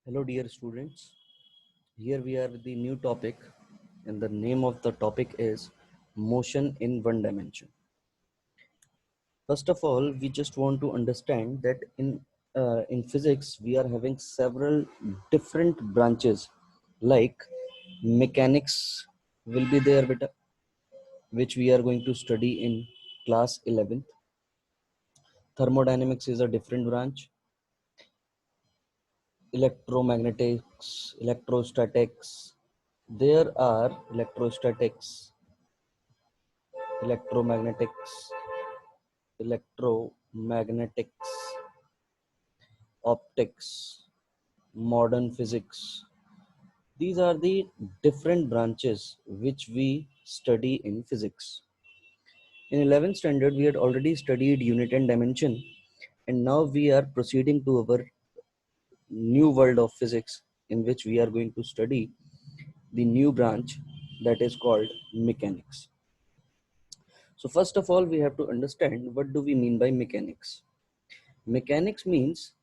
Hello, dear students. Here we are with the new topic, and the name of the topic is motion in one dimension. First of all, we just want to understand that in physics we are having several different branches, like mechanics will be there, beta, which we are going to study in class 11th. Thermodynamics is a different branch. Electromagnetics, electrostatics. There are electromagnetics, electromagnetics, optics, modern physics. These are the different branches which we study in physics. In 11th standard, we had already studied unit and dimension, and now we are proceeding to our new world of physics, in which we are going to study the new branch that is called mechanics. So first of all, we have to understand what do we mean by mechanics. Mechanics means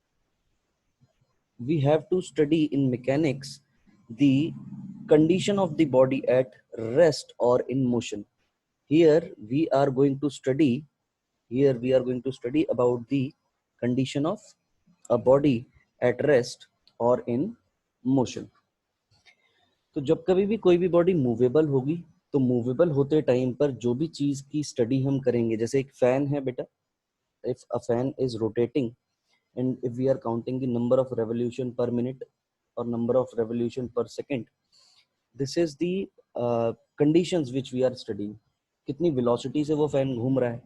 we have to study in mechanics the condition of the body at rest or in motion. Here we are going to study about the condition of a body at rest or in motion. तो जब कभी भी कोई भी body movable होगी, तो movable होते time पर जो भी चीज की स्टडी हम करेंगे, जैसे एक फैन है बेटा, if a fan is rotating and if we are counting the number of revolution per minute or number of revolution per second, this is the conditions which we are studying. कितनी velocity से वो fan घूम रहा है,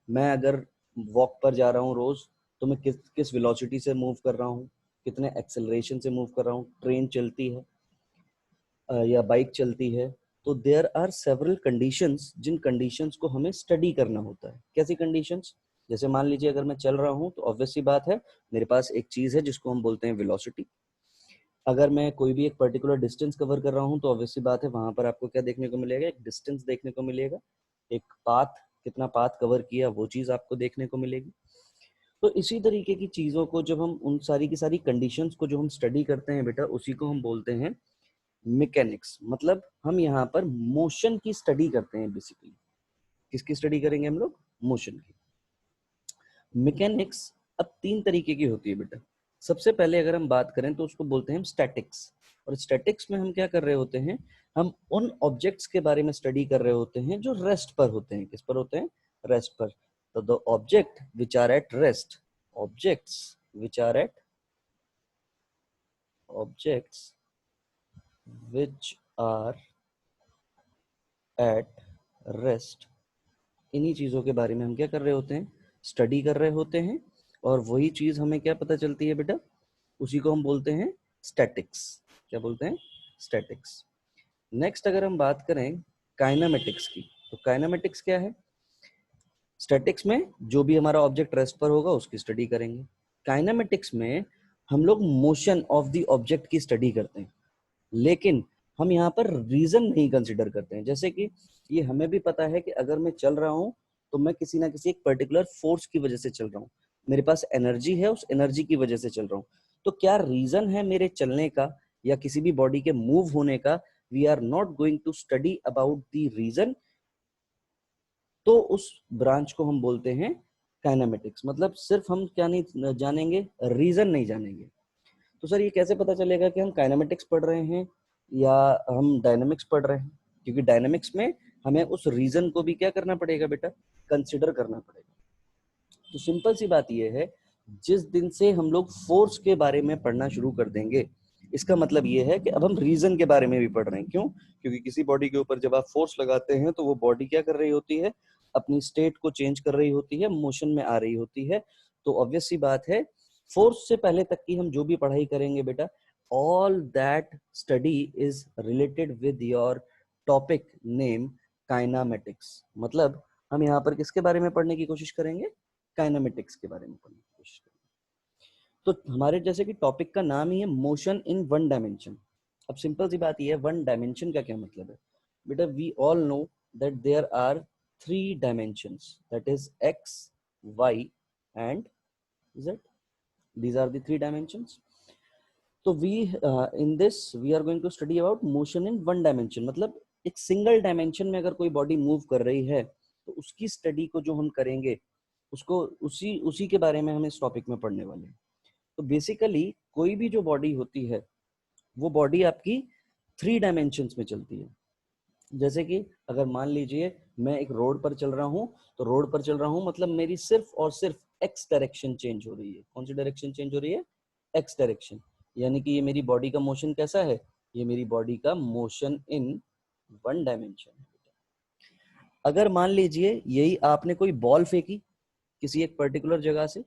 मैं अगर walk पर जा रहा हूँ रोज, तो मैं किस किस velocity से मूव कर रहा हूँ, कितने एक्सेलरेशन से मूव कर रहा हूँ, ट्रेन चलती है या बाइक चलती है. तो देयर आर सेवरल कंडीशंस जिन कंडीशंस को हमें स्टडी करना होता है. कैसी कंडीशंस? जैसे मान लीजिए अगर मैं चल रहा हूँ, तो ऑब्वियस सी बात है मेरे पास एक चीज है जिसको हम बोलते हैं वेलोसिटी. अगर मैं कोई भी एक पर्टिकुलर डिस्टेंस कवर कर रहा हूँ, तो ऑब्वियस सी बात है वहां पर आपको क्या देखने को मिलेगा, एक डिस्टेंस देखने को मिलेगा, एक पाथ, कितना पाथ कवर किया वो चीज आपको देखने को मिलेगी. तो इसी तरीके की चीजों को जब हम उन सारी की सारी कंडीशंस को जो हम स्टडी करते हैं बेटा, उसी को हम बोलते हैं मैकेनिक्स. मतलब हम यहाँ पर मोशन की स्टडी करते हैं बेसिकली. किसकी स्टडी करेंगे हम लोग? मोशन की. मैकेनिक्स अब तीन तरीके की होती है बेटा. सबसे पहले अगर हम बात करें तो उसको बोलते हैं स्टैटिक्स. और स्टैटिक्स में हम क्या कर रहे होते हैं, हम उन ऑब्जेक्ट्स के बारे में स्टडी कर रहे होते हैं जो रेस्ट पर होते हैं. किस पर होते हैं? रेस्ट पर. तो the object which are at rest, objects which are at objects which are at rest, इन्हीं चीजों के बारे में हम क्या कर रहे होते हैं? स्टडी कर रहे होते हैं. और वही चीज हमें क्या पता चलती है बेटा? उसी को हम बोलते हैं स्टैटिक्स. क्या बोलते हैं? स्टैटिक्स. नेक्स्ट अगर हम बात करें काइनामेटिक्स की, तो काइनामेटिक्स क्या है? स्टैटिक्स में जो भी हमारा ऑब्जेक्ट रेस्ट पर होगा उसकी स्टडी करेंगे. काइनामेटिक्स में हम लोग मोशन ऑफ द ऑब्जेक्ट की स्टडी करते हैं, लेकिन हम यहाँ पर रीजन नहीं कंसिडर करते हैं. जैसे कि ये हमें भी पता है कि अगर मैं चल रहा हूँ, तो मैं किसी ना किसी एक पर्टिकुलर फोर्स की वजह से चल रहा हूँ, मेरे पास एनर्जी है, उस एनर्जी की वजह से चल रहा हूँ. तो क्या रीजन है मेरे चलने का या किसी भी बॉडी के मूव होने का? We are not going to study about the reason. तो उस ब्रांच को हम बोलते हैं काइनेमेटिक्स. मतलब सिर्फ हम क्या नहीं जानेंगे, रीजन नहीं जानेंगे. तो सर ये कैसे पता चलेगा कि हम काइनेमेटिक्स पढ़ रहे हैं या हम डायनामिक्स पढ़ रहे हैं? क्योंकि डायनामिक्स में हमें उस रीजन को भी क्या करना पड़ेगा बेटा? कंसिडर करना पड़ेगा. तो सिंपल सी बात यह है, जिस दिन से हम लोग फोर्स के बारे में पढ़ना शुरू कर देंगे, इसका मतलब ये है कि अब हम रीजन के बारे में भी पढ़ रहे हैं. क्यों? क्योंकि किसी बॉडी के ऊपर जब आप फोर्स लगाते हैं, तो वो बॉडी क्या कर रही होती है? अपनी स्टेट को चेंज कर रही होती है, मोशन में आ रही होती है. तो ऑब्वियस सी बात है, फोर्स से पहले तक की हम जो भी पढ़ाई करेंगे बेटा, all that study is related with your topic name kinematics. मतलब हम यहाँ पर किसके बारे में पढ़ने की कोशिश करेंगे? काइनेमेटिक्स के बारे में पढ़ने की कोशिश करें. तो हमारे जैसे कि टॉपिक का नाम ही है मोशन इन वन डायमेंशन. अब सिंपल सी बात ये है, वन डायमेंशन का क्या मतलब है बेटा? We all know that there are three dimensions, that is X, Y and Z. These are the three dimensions. तो we in this we are going to study about motion in one dimension, मतलब एक single dimension में अगर कोई body move कर रही है तो उसकी स्टडी को जो हम करेंगे उसको उसी उसी के बारे में हम इस टॉपिक में पढ़ने वाले हैं। तो बेसिकली कोई भी जो बॉडी होती है वो बॉडी आपकी 3 डायमेंशंस में चलती है। जैसे कि अगर मान लीजिए मैं एक रोड पर चल रहा हूं, तो रोड पर चल रहा हूं मतलब मेरी सिर्फ और सिर्फ एक्स डायरेक्शन चेंज हो रही है। कौन सी डायरेक्शन चेंज हो रही है? X direction. यानी कि ये मेरी बॉडी का मोशन कैसा है? ये मेरी बॉडी का मोशन इन वन डायमेंशन है। अगर मान लीजिए यही आपने कोई बॉल फेंकी किसी एक पर्टिकुलर जगह से,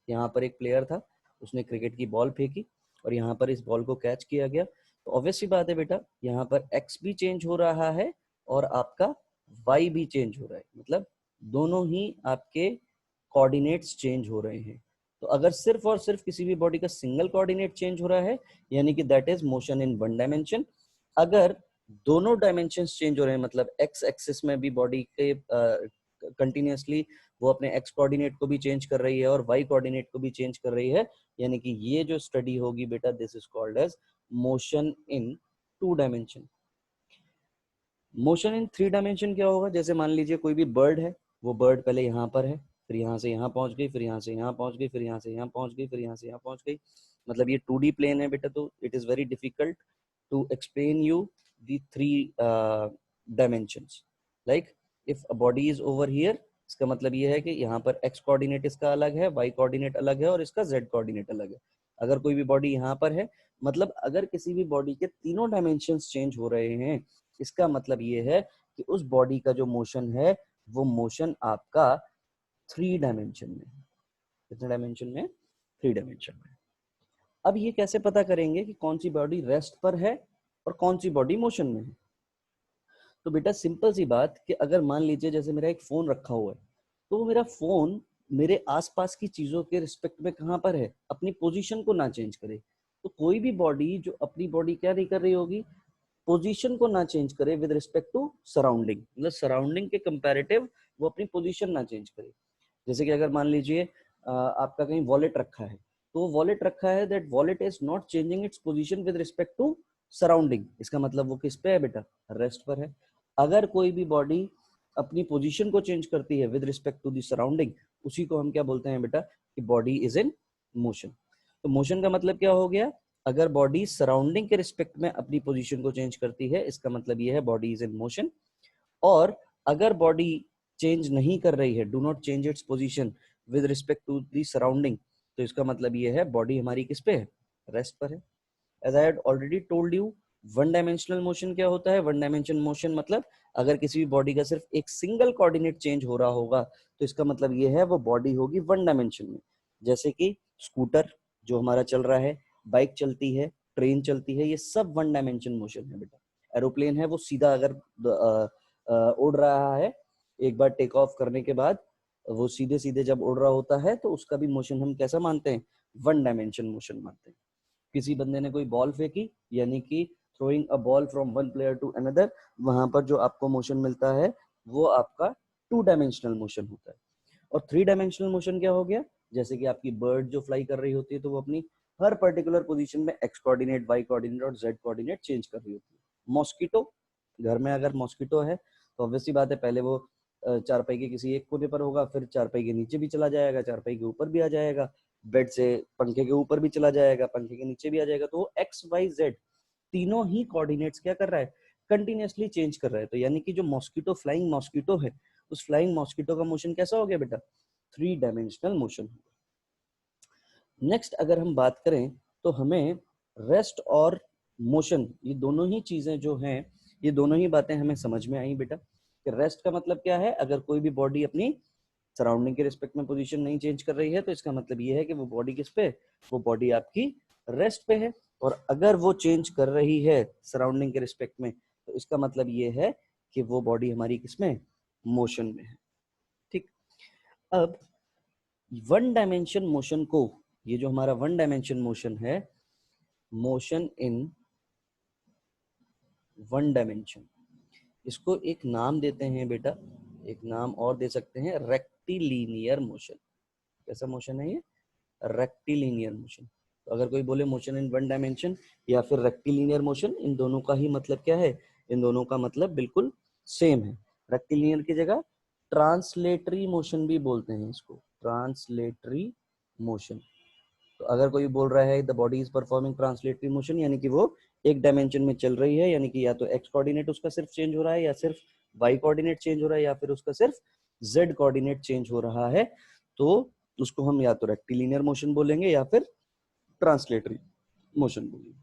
यहाँ पर एक प्लेयर था, उसने क्रिकेट की बॉल फेंकी और यहाँ पर इस बॉल को कैच किया गया, तो ऑब्वियस सी बात है बेटा, यहाँ पर एक्स भी चेंज हो रहा है और आपका वाई भी चेंज हो रहा है, मतलब दोनों ही आपके कोऑर्डिनेट्स चेंज हो रहे हैं। तो अगर सिर्फ और सिर्फ किसी भी बॉडी का सिंगल कोऑर्डिनेट चेंज हो रहा है, यानी कि that is motion in one dimension. अगर दोनों डायमेंशंस चेंज हो रहे हैं, मतलब एक्स एक्सिस में भी बॉडी के कंटिन्यूसली वो अपने एक्स कोऑर्डिनेट को भी चेंज कर रही है और वाई कोऑर्डिनेट को भी चेंज कर रही है, यानी कि ये जो स्टडी होगी बेटा, this is called as motion in 2 dimension. Motion in 3 dimension क्या होगा? जैसे मान लीजिए कोई भी बर्ड है, वो बर्ड पहले यहाँ पर है, फिर यहाँ से यहाँ पहुंच गई, फिर यहाँ से यहाँ पहुंच गई, फिर यहाँ से यहाँ पहुंच गई, फिर यहाँ से यहाँ पहुंच गई, मतलब ये 2D प्लेन है बेटा, तो it is very difficult to explain you the 3 dimensions. Like if a body is over here, इसका मतलब ये है कि यहाँ पर एक्स कोऑर्डिनेट इसका अलग है, वाई कोऑर्डिनेट अलग है और इसका जेड कोऑर्डिनेट अलग है। अगर कोई भी बॉडी यहाँ पर है, मतलब अगर किसी भी बॉडी के तीनों डायमेंशंस चेंज हो रहे हैं, इसका मतलब ये है कि उस बॉडी का जो मोशन है वो मोशन आपका 3 डायमेंशन में। कितने डायमेंशन में? 3 डायमेंशन में। अब ये कैसे पता करेंगे कि कौन सी बॉडी रेस्ट पर है और कौन सी बॉडी मोशन में है? तो बेटा सिंपल सी बात कि अगर मान लीजिए जैसे मेरा एक फोन रखा हुआ है, तो वो मेरा फोन मेरे आसपास की चीजों के रिस्पेक्ट में कहाँ पर है? अपनी पोजीशन को ना चेंज करे। तो कोई भी बॉडी जो अपनी बॉडी क्या नहीं कर रही होगी? पोजीशन को ना चेंज करे विद रिस्पेक्ट टू सराउंडिंग, मतलब सराउंडिंग के कंपैरेटिव वो अपनी पोजीशन ना चेंज करे। जैसे कि अगर मान लीजिए आपका कहीं वॉलेट रखा है, तो वॉलेट रखा है, that wallet is not changing its position with respect to surrounding, इसका मतलब वो किस पे है बेटा? रेस्ट पर है। अगर कोई भी बॉडी अपनी पोजीशन को चेंज करती है with respect to the surrounding, उसी को हम क्या बोलते हैं बेटा? कि बॉडी इज इन मोशन। तो मोशन का मतलब क्या हो गया? अगर बॉडी सराउंडिंग के रिस्पेक्ट में अपनी पोजीशन को चेंज करती है, इसका मतलब ये है बॉडी इज इन मोशन। और अगर बॉडी चेंज नहीं कर रही है, do not change its position with respect to the surrounding, तो इसका मतलब ये है बॉडी हमारी किस पे है? रेस्ट पर है। As I had already told you, one dimensional motion क्या होता है? वन डायमेंशन मोशन मतलब अगर किसी भी बॉडी का सिर्फ एक सिंगल कोऑर्डिनेट चेंज हो रहा होगा, तो इसका मतलब ये है वो बॉडी होगी वन डायमेंशन में। जैसे कि स्कूटर जो हमारा चल रहा है, बाइक चलती है, ट्रेन चलती है, ये सब वन डायमेंशन मोशन है बेटा। एरोप्लेन है वो सीधा अगर उड़ रहा है, एक बार टेक ऑफ करने के बाद वो सीधे सीधे जब उड़ रहा होता है, तो उसका भी मोशन हम कैसा मानते हैं? वन डायमेंशन मोशन मानते हैं। किसी बंदे ने कोई बॉल फेंकी, यानी कि throwing a ball from one player to another, वहां पर जो आपको मोशन मिलता है वो आपका 2 डायमेंशनल मोशन होता है। और 3 डायमेंशनल मोशन क्या हो गया? जैसे कि आपकी बर्ड जो फ्लाई कर रही होती है, तो वो अपनी हर पर्टिकुलर पोजीशन में एक्स कोऑर्डिनेट, वाई कोऑर्डिनेट और जेड कोऑर्डिनेट चेंज कर रही होती है। मॉस्किटो, घर में अगर मॉस्किटो है तो ऑब्वियसली बात है, पहले वो चारपाई के किसी एक कोने पर होगा, फिर चारपाई के नीचे भी चला जाएगा, चारपाई के ऊपर भी आ जाएगा, बेड से पंखे के ऊपर भी चला जाएगा, पंखे के नीचे भी आ जाएगा। तो वो एक्स वाई जेड तीनों ही कोऑर्डिनेट्स क्या कर रहा है? कंटिन्यूअसली चेंज कर रहा है। तो यानी कि जो मॉस्किटो, फ्लाइंग मॉस्किटो है, उस फ्लाइंग मॉस्किटो का मोशन कैसा हो गया बेटा? 3 डायमेंशनल मोशन। नेक्स्ट अगर हम बात करें तो हमें रेस्ट और मोशन, ये दोनों ही चीजें जो हैं, ये दोनों ही बातें हमें समझ में आई बेटा। कि रेस्ट का मतलब क्या है? अगर कोई भी बॉडी अपनी सराउंडिंग के रिस्पेक्ट में पोजीशन नहीं चेंज कर रही है, तो इसका मतलब ये है कि वो बॉडी किस पे? वो बॉडी आपकी रेस्ट पे है। और अगर वो चेंज कर रही है सराउंडिंग के रिस्पेक्ट में, तो इसका मतलब ये है कि वो बॉडी हमारी किसमें? मोशन में है। ठीक। अब वन डायमेंशन मोशन को, ये जो हमारा वन डायमेंशन मोशन है, मोशन इन वन डायमेंशन, इसको एक नाम देते हैं बेटा, एक नाम और दे सकते हैं, रेक्टिलिनियर मोशन। कैसा मोशन है ये? Rectilinear motion. तो अगर कोई बोले मोशन इन वन डायमेंशन या फिर रेक्टिलिनियर मोशन, इन दोनों का ही मतलब क्या है, इन दोनों का मतलब बिल्कुल सेम है। रेक्टिलिनियर की जगह ट्रांसलेटरी मोशन भी बोलते हैं इसको, ट्रांसलेटरी मोशन। तो अगर कोई बोल रहा है the body is performing translatory motion, यानी कि वो एक डायमेंशन में चल रही है, यानी कि या तो एक्स कोऑर्डिनेट उसका सिर्फ चेंज हो रहा है, या सिर्फ वाई कोऑर्डिनेट चेंज हो रहा है, या फिर उसका सिर्फ जेड कोऑर्डिनेट चेंज हो रहा है, तो उसको हम या तो रेक्टिलिनियर मोशन बोलेंगे या फिर ट्रांसलेटरी मोशन बोलेंगे।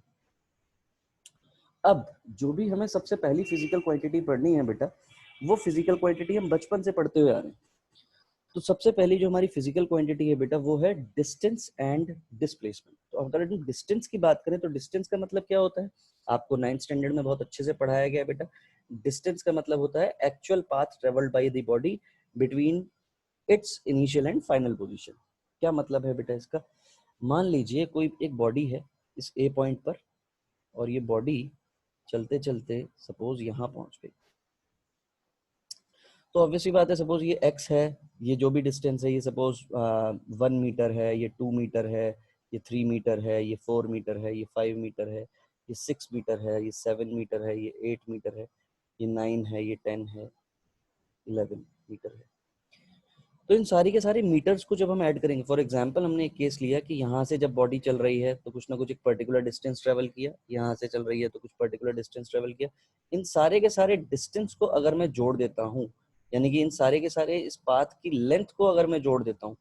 अब जो भी हमें सबसे पहली फिजिकल क्वांटिटी पढ़नी है बेटा, वो फिजिकल क्वांटिटी हम बचपन से पढ़ते हुए आ रहे हैं। तो सबसे पहली जो हमारी फिजिकल क्वांटिटी है बेटा, वो है डिस्टेंस एंड डिस्प्लेसमेंट। तो अगर हम डिस्टेंस की बात करें तो डिस्टेंस का मतलब क्या होता है, आपको 9th स्टैंडर्ड में बहुत अच्छे से पढ़ाया गया है बेटा। डिस्टेंस का मतलब होता है actual path travelled by the body between its initial and final position. क्या मतलब है बेटा इसका, मान लीजिए कोई एक बॉडी है इस ए पॉइंट पर, और ये बॉडी चलते चलते सपोज यहाँ पहुंच गई, तो ऑब्वियसली बात है, सपोज ये x है, ये जो भी डिस्टेंस है, ये सपोज 1 मीटर है, ये 2 मीटर है, ये 3 मीटर है, ये 4 मीटर है, ये 5 मीटर है, ये 6 मीटर है, ये 7 मीटर है, ये 8 मीटर है, ये 9 है, ये 10 है, 11 मीटर है। तो इन सारी के सारे मीटर्स को जब हम ऐड करेंगे, फॉर एग्जांपल हमने एक केस लिया कि यहाँ से जब बॉडी चल रही है तो कुछ ना कुछ एक पर्टिकुलर डिस्टेंस ट्रेवल किया, यहाँ से चल रही है तो कुछ पर्टिकुलर डिस्टेंस ट्रेवल किया। इन सारे के सारे डिस्टेंस को अगर मैं जोड़ देता हूँ, यानी कि इन सारे के सारे इस पाथ की लेंथ को अगर मैं जोड़ देता हूँ,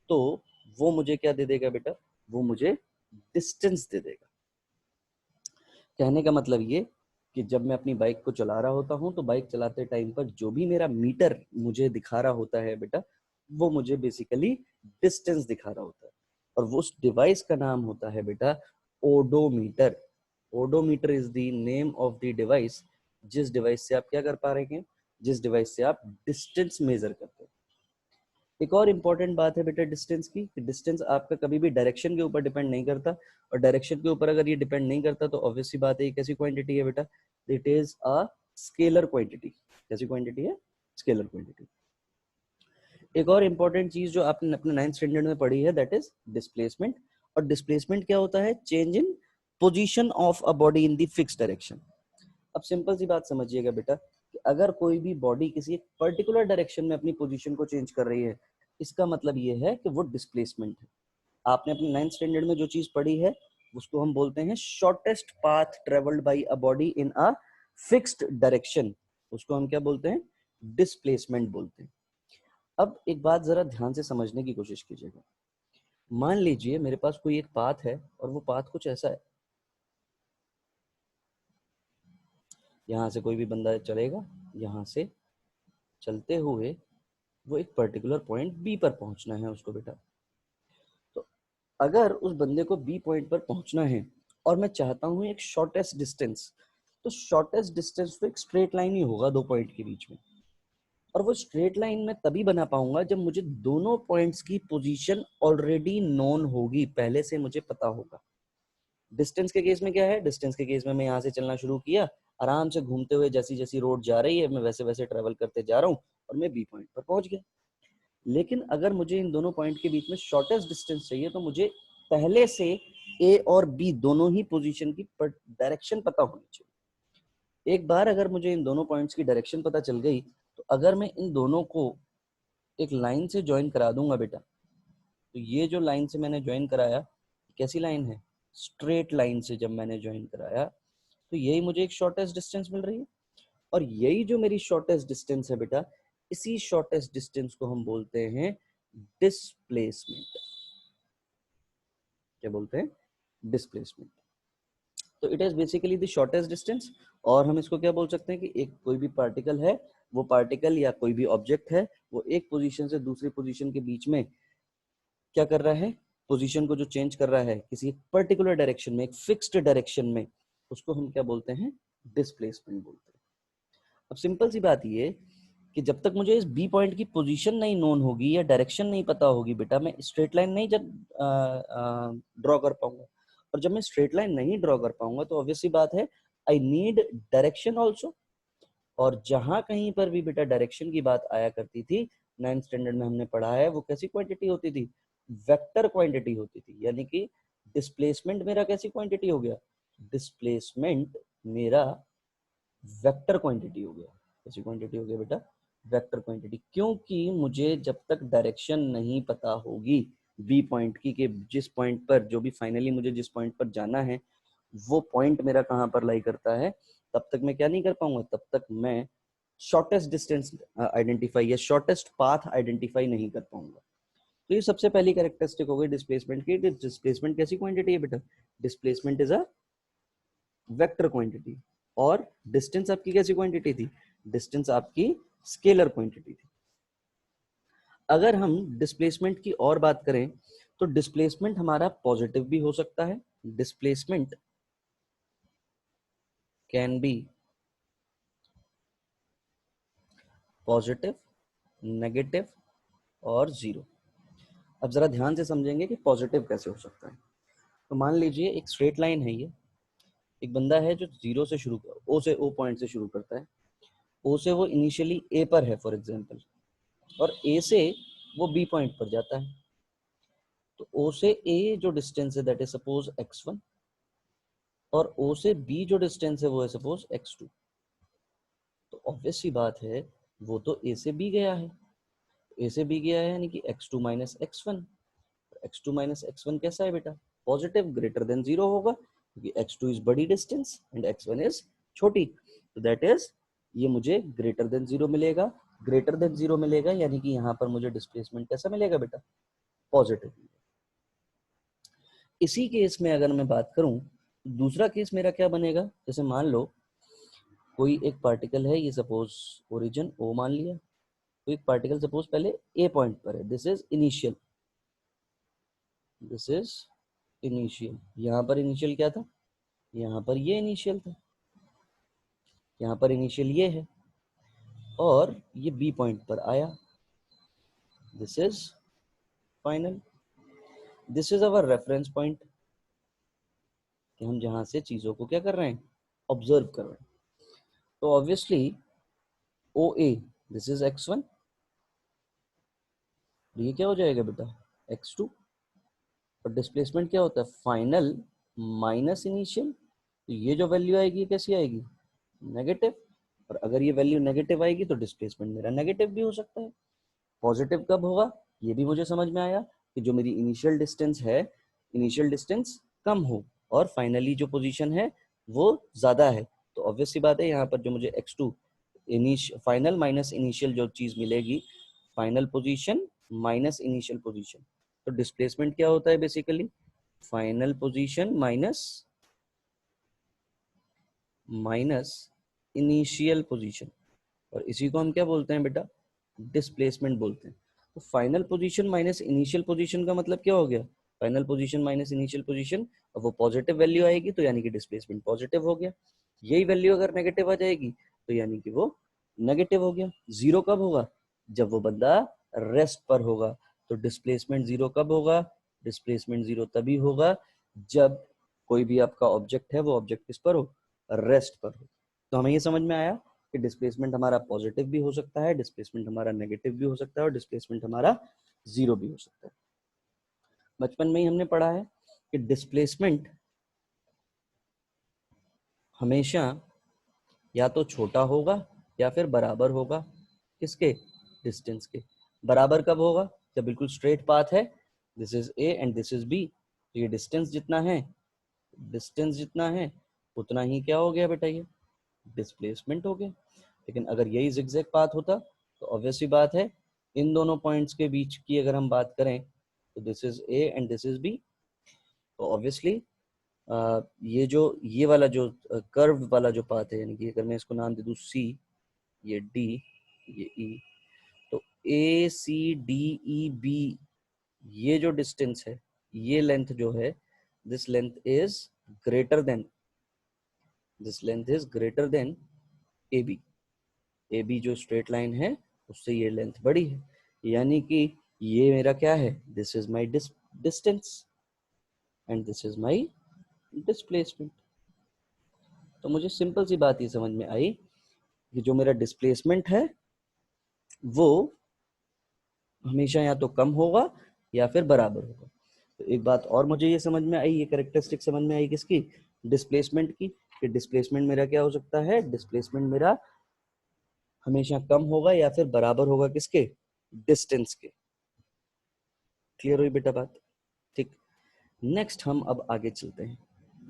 तो वो मुझे क्या दे देगा बेटा, वो मुझे डिस्टेंस दे देगा। कहने का मतलब ये कि जब मैं अपनी बाइक को चला रहा होता हूँ, तो बाइक चलाते टाइम पर जो भी मेरा मीटर मुझे दिखा रहा होता है बेटा, वो मुझे बेसिकली डिस्टेंस दिखा रहा होता है। और वो उस डिवाइस का नाम होता है बेटा odometer. Odometer is the name of the device, जिस डिवाइस से आप क्या कर पा रहे हैं, जिस डिवाइस से आप डिस्टेंस मेजर करते हैं। एक और इम्पॉर्टेंट बात है बेटा डिस्टेंस की, डिस्टेंस आपका कभी भी डायरेक्शन के ऊपर डिपेंड नहीं करता, और डायरेक्शन के ऊपर अगर ये डिपेंड नहीं करता तो ऑब्वियसली बात है, कैसी क्वांटिटी है बेटा, it is a scalar quantity. कैसी क्वांटिटी है, स्केलर क्वांटिटी। एक और इम्पॉर्टेंट चीज जो आपने अपने 9th स्टैंडर्ड में पढ़ी है, दैट इज डिस्प्लेसमेंट। और डिस्प्लेसमेंट क्या होता है, change in position of a body in the fixed direction. अब सिंपल सी बात समझिएगा बेटा, कि अगर कोई भी बॉडी किसी एक पर्टिकुलर डायरेक्शन में अपनी पोजीशन को चेंज कर रही है, इसका मतलब ये है कि वो डिस्प्लेसमेंट है। आपने अपने 9th स्टैंडर्ड में जो चीज पढ़ी है, उसको हम बोलते हैं shortest path travelled by a body in a fixed direction, उसको हम क्या बोलते हैं, डिस्प्लेसमेंट बोलते हैं। अब एक बात जरा ध्यान से समझने की कोशिश कीजिएगा। मान लीजिए मेरे पास कोई एक पाथ है, और वो पाथ कुछ ऐसा है, यहाँ से कोई भी बंदा चलेगा, यहाँ से चलते हुए वो एक पर्टिकुलर पॉइंट बी पर पहुंचना है उसको बेटा। तो अगर उस बंदे को बी पॉइंट पर पहुंचना है, और मैं चाहता हूं एक शॉर्टेस्ट डिस्टेंस, तो शॉर्टेस्ट डिस्टेंस तो एक स्ट्रेट लाइन ही होगा दो पॉइंट के बीच में। और वो स्ट्रेट लाइन मैं तभी बना पाऊंगा जब मुझे दोनों पॉइंट्स की पोजीशन ऑलरेडी नोन होगी, पहले से मुझे पता होगा। डिस्टेंस के केस में क्या है, डिस्टेंस के केस में मैं यहाँ से चलना शुरू किया, आराम से घूमते हुए जैसी जैसी रोड जा रही है मैं वैसे वैसे ट्रेवल करते जा रहा हूँ, और मैं बी पॉइंट पर पहुंच गया। लेकिन अगर मुझे इन दोनों पॉइंट के बीच में शॉर्टेस्ट डिस्टेंस चाहिए, तो मुझे पहले से ए और बी दोनों ही पोजीशन की डायरेक्शन पता होनी चाहिए। एक बार अगर मुझे इन दोनों पॉइंट्स की डायरेक्शन पता चल गई, तो अगर मैं इन दोनों को एक लाइन से ज्वाइन करा दूंगा बेटा, तो ये जो लाइन से मैंने ज्वाइन कराया, कैसी लाइन है, स्ट्रेट लाइन से जब मैंने ज्वाइन कराया, तो यही मुझे एक शॉर्टेस्ट डिस्टेंस मिल रही है। और यही जो मेरी शॉर्टेस्ट डिस्टेंस है बेटा, इसी शॉर्टेस्ट डिस्टेंस को हम बोलते हैं डिस्प्लेसमेंट। क्या बोलते हैं, डिस्प्लेसमेंट। तो it is basically the shortest distance. और हम इसको क्या बोल सकते हैं कि एक कोई भी पार्टिकल है, वो पार्टिकल या कोई भी ऑब्जेक्ट है, वो एक पोजीशन से दूसरी पोजीशन के बीच में क्या कर रहा है, पोजीशन को जो चेंज कर रहा है किसी पर्टिकुलर डायरेक्शन में, एक फिक्स्ड डायरेक्शन में, उसको हम क्या बोलते हैं, डिस्प्लेसमेंट बोलते हैं। अब सिंपल सी बात ये कि जब तक मुझे इस बी पॉइंट की पोजीशन नहीं नोन होगी या डायरेक्शन नहीं पता होगी बेटा, मैं स्ट्रेट लाइन नहीं ड्रॉ कर पाऊंगा। और जब मैं स्ट्रेट लाइन नहीं ड्रॉ कर पाऊंगा, तो ऑब्वियसली बात है, आई नीड डायरेक्शन ऑल्सो। और जहां कहीं पर भी बेटा डायरेक्शन की बात आया करती थी, 9th स्टैंडर्ड में हमने पढ़ा है, वो कैसी क्वांटिटी होती थी, वेक्टर क्वांटिटी होती थी। यानी कि डिस्प्लेसमेंट मेरा कैसी क्वांटिटी हो गया? डिस्प्लेसमेंट मेरा वेक्टर क्वांटिटी हो गया। कैसी क्वांटिटी हो गया बेटा? Vector quantity. क्योंकि मुझे जब तक डायरेक्शन नहीं पता होगी बी पॉइंट की, कि जिस पॉइंट पर, जो भी फाइनली मुझे जिस पॉइंट पर जाना है वो पॉइंट मेरा कहाँ पर लाई करता है, तब तक मैं क्या नहीं कर पाऊंगा, तब तक मैं शॉर्टेस्ट डिस्टेंस आइडेंटिफाई या शॉर्टेस्ट पाथ आइडेंटिफाई नहीं कर पाऊंगा। तो ये सबसे पहली कैरेक्टरिस्टिक हो गई डिस्प्लेसमेंट की। डिस्प्लेसमेंट कैसी क्वांटिटी है बेटा? Displacement is a vector quantity. और डिस्टेंस आपकी कैसी क्वांटिटी थी? डिस्टेंस आपकी स्केलर क्वांटिटी थी। अगर हम डिस्प्लेसमेंट की और बात करें तो डिस्प्लेसमेंट हमारा पॉजिटिव भी हो सकता है। Displacement can be positive, negative और जीरो। अब जरा ध्यान से समझेंगे कि पॉजिटिव कैसे हो सकता है। तो मान लीजिए एक स्ट्रेट लाइन है ये, एक बंदा है जो जीरो से शुरू, ओ से, ओ पॉइंट से शुरू करता है। ओ से वो इनिशियली ए पर है फॉर एग्जांपल, और ए से वो बी पॉइंट पर जाता है। तो ओ से ए जो डिस्टेंस है दैट इज सपोज x1, और ओ से बी जो डिस्टेंस है वो है सपोज x2। तो ऑब्वियस सी बात है वो तो ए से बी गया है। ए से बी गया है यानी कि x2 minus x1। x2 minus x1 कैसा है बेटा? पॉजिटिव, ग्रेटर देन जीरो होगा, क्योंकि x2 इज बड़ी डिस्टेंस एंड x1 इज छोटी। तो दैट इज, ये मुझे ग्रेटर देन जीरो मिलेगा। ग्रेटर देन जीरो मिलेगा यानी कि यहाँ पर मुझे डिस्प्लेसमेंट कैसा मिलेगा बेटा? पॉजिटिव। इसी केस में अगर मैं बात करूं, दूसरा केस मेरा क्या बनेगा? जैसे मान लो कोई एक पार्टिकल है, ये सपोज ओरिजिन ओ मान लिया। तो एक पार्टिकल सपोज पहले ए पॉइंट पर है, this is initial, this is initial. यहाँ पर इनिशियल क्या था? यहाँ पर ये इनिशियल था, यहाँ पर इनिशियल ये है, और ये बी पॉइंट पर आया, this is final. This is our reference point, कि हम जहां से चीजों को क्या कर रहे हैं? ऑब्जर्व कर रहे हैं। तो obviously O A, this is x1, ये क्या हो जाएगा बेटा? x2। और डिस्प्लेसमेंट क्या होता है? Final minus initial. तो ये जो वैल्यू आएगी कैसी आएगी? नेगेटिव। और अगर ये वैल्यू नेगेटिव आएगी तो डिस्प्लेसमेंट मेरा नेगेटिव भी हो सकता है। पॉजिटिव कब होगा? ये भी मुझे समझ में आया कि जो मेरी इनिशियल डिस्टेंस है, इनिशियल डिस्टेंस कम हो और फाइनली जो पोजीशन है वो ज्यादा है। तो ऑब्वियस सी बात है यहाँ पर जो मुझे x2 फाइनल माइनस इनिशियल जो चीज मिलेगी, final position minus initial position. तो डिस्प्लेसमेंट क्या होता है basically? Final position minus initial position. और इसी को हम क्या बोलते हैं बेटा? डिस्प्लेसमेंट बोलते हैं। तो final position minus initial position का मतलब क्या हो गया? Final position minus initial position, और वो पॉजिटिव वैल्यू आएगी तो यानी कि डिस्प्लेसमेंट पॉजिटिव हो गया। यही वैल्यू अगर नेगेटिव आ जाएगी तो यानी कि वो नेगेटिव हो गया। जीरो कब होगा? जब वो बंदा रेस्ट पर होगा। तो डिस्प्लेसमेंट जीरो कब होगा? डिस्प्लेसमेंट जीरो तभी होगा जब कोई भी आपका ऑब्जेक्ट है वो ऑब्जेक्ट किस पर हो? रेस्ट पर हो। तो हमें ये समझ में आया कि डिस्प्लेसमेंट हमारा पॉजिटिव भी हो सकता है, डिस्प्लेसमेंट हमारा नेगेटिव भी हो सकता है, और डिस्प्लेसमेंट हमारा जीरो भी हो सकता है। बचपन में ही हमने पढ़ा है कि डिस्प्लेसमेंट हमेशा या तो छोटा होगा या फिर बराबर होगा। किसके? डिस्टेंस के। बराबर कब होगा? जब बिल्कुल स्ट्रेट पाथ है, this is A and this is B. तो ये डिस्टेंस जितना है, डिस्टेंस जितना है उतना ही क्या हो गया बेटा? ये डिस्प्लेसमेंट हो गया। लेकिन अगर यही जिगजैग पाथ होता तो ऑब्वियस सी बात है इन दोनों पॉइंट्स के बीच की अगर हम बात करें तो this is A and this is B. तो ऑब्वियसली ये वाला जो कर्व वाला जो पाथ है, यानी कि अगर मैं इसको नाम दे दूं सी, ये डी, ये ई, तो ए सी डी ई बी, ये जो डिस्टेंस है, ये लेंथ जो है, this length is greater than, this length is greater than A B. A B जो स्ट्रेट लाइन है उससे ये लेंथ बड़ी है, यानी कि ये मेरा क्या है? This is my distance and this is my displacement. तो मुझे सिंपल सी बात ये समझ में आई कि जो मेरा डिस्प्लेसमेंट है वो हमेशा या तो कम होगा या फिर बराबर होगा। एक बात और मुझे ये समझ में आई, ये कैरेक्टरिस्टिक समझ में आई किसकी, डिस्प्लेसमेंट की, कि डिस्प्लेसमेंट मेरा क्या हो सकता है, डिस्प्लेसमेंट मेरा हमेशा कम होगा या फिर बराबर होगा किसके, डिस्टेंस के। क्लियर हुई बेटा बात? ठीक। नेक्स्ट हम अब आगे चलते हैं,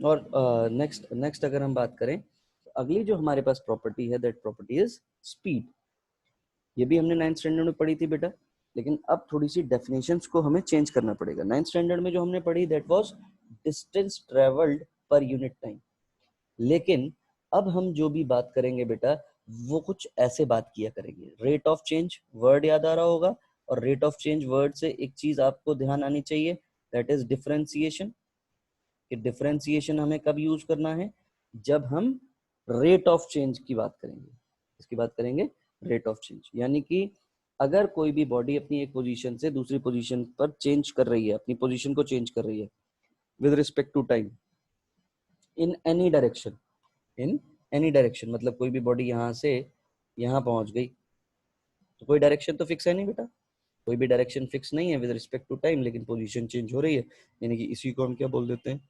और नेक्स्ट नेक्स्ट अगर हम बात करें तो अगली जो हमारे पास प्रॉपर्टी है, दैट प्रॉपर्टी इज स्पीड। ये भी हमने 9th स्टैंडर्ड में पढ़ी थी बेटा, लेकिन अब थोड़ी सी डेफिनेशंस को हमें चेंज करना पड़ेगा। 9th स्टैंडर्ड में जो हमने पढ़ी that was distance travelled per unit time, लेकिन अब हम जो भी बात करेंगे बेटा वो कुछ ऐसे बात किया करेंगे। रेट ऑफ चेंज वर्ड याद आ रहा होगा, और रेट ऑफ चेंज वर्ड से एक चीज आपको ध्यान आनी चाहिए, दैट इज डिफरेंशिएशन। कि डिफरेंशिएशन हमें कब यूज करना है, जब हम रेट ऑफ चेंज की बात करेंगे। इसकी बात करेंगे रेट ऑफ चेंज, यानी कि अगर कोई भी बॉडी अपनी एक पोजीशन से दूसरी पोजीशन पर चेंज कर रही है, अपनी पोजीशन को चेंज कर रही है with respect to time, in any direction, in any direction, मतलब कोई भी बॉडी यहाँ से यहाँ पहुंच गई, तो कोई डायरेक्शन तो फिक्स है नहीं बेटा, कोई भी डायरेक्शन फिक्स नहीं है विद रिस्पेक्ट टू टाइम, लेकिन पोजीशन चेंज हो रही है, यानी कि इसी को हम क्या बोल देते हैं,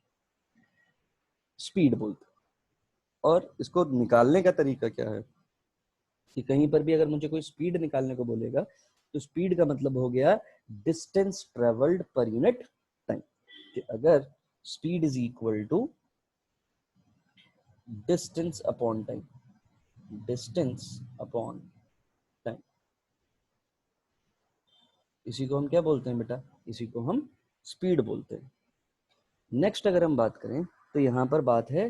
स्पीड बोलते हैं। और इसको निकालने का तरीका क्या है, कि कहीं पर भी अगर मुझे कोई स्पीड निकालने को बोलेगा तो स्पीड का मतलब हो गया distance travelled per unit time. कि अगर speed is equal to distance upon time, distance upon time, इसी को हम क्या बोलते हैं बेटा, इसी को हम स्पीड बोलते हैं। नेक्स्ट अगर हम बात करें तो यहाँ पर बात है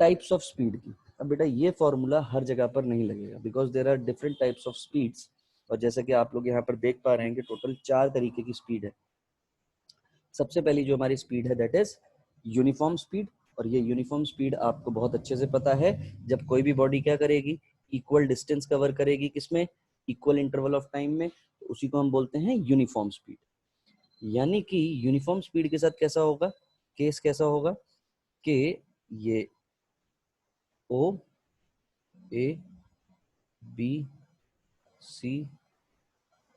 टाइप्स ऑफ स्पीड की। अब बेटा ये फॉर्मूला हर जगह पर नहीं लगेगा, because there are different types of speeds, और जैसे कि आप लोग यहाँ पर देख पा रहे हैं कि टोटल 4 तरीके की स्पीड है। सबसे पहली जो हमारी स्पीड है दैट इज यूनिफॉर्म स्पीड, और ये यूनिफॉर्म स्पीड आपको बहुत अच्छे से पता है, जब कोई भी बॉडी क्या करेगी, इक्वल डिस्टेंस कवर करेगी, किसमें, इक्वल इंटरवल ऑफ टाइम में, तो उसी को हम बोलते हैं यूनिफॉर्म स्पीड। यानी कि यूनिफॉर्म स्पीड के साथ कैसा होगा, केस कैसा होगा, कि ये ओ A B C